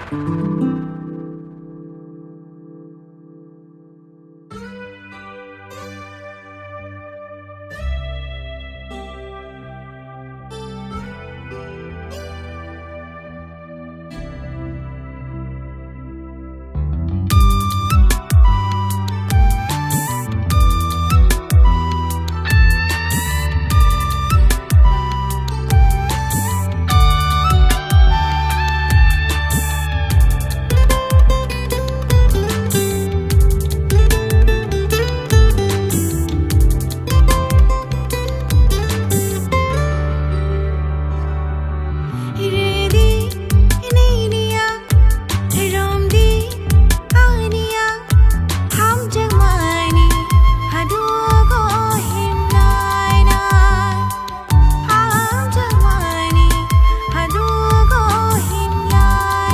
Rwdi Niniyak, Rwdi Niniyak, ham chang mani hadugo himlaina, ham chang mani hadugo himlaina.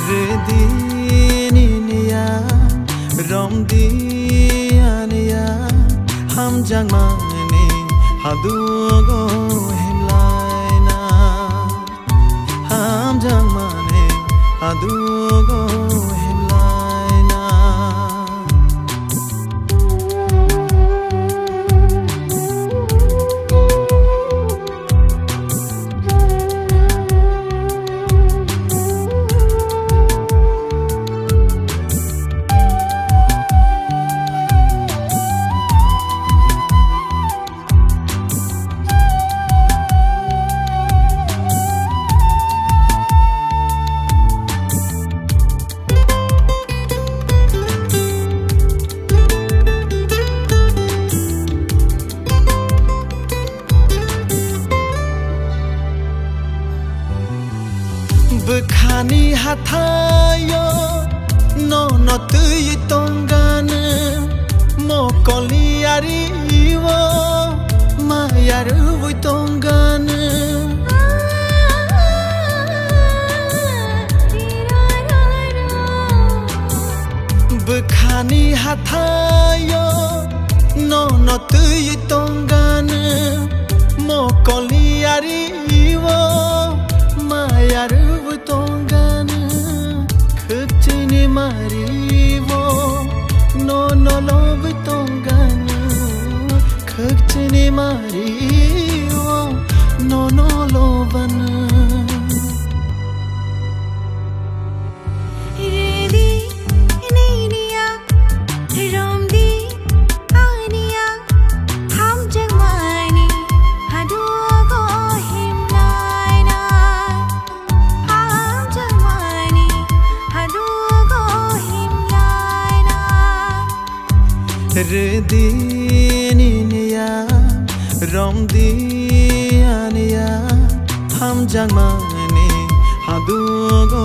Rwdi Niniyak, Rwdi Niniyak, ham chang mani hadugo himlaina, ham chang mani hadugo himlaina. Bukhani hatayo no no tui tongane mo koliari wo mayaru vui tongane Bukhani hatayo no no tui tongane mo koliari wo mayaru vui tongane khutini marivo no no lo vui tongane khutini marivo no no lo vana Rwdi Niniyak Rwdi Niniyak Hamjang mani hadugo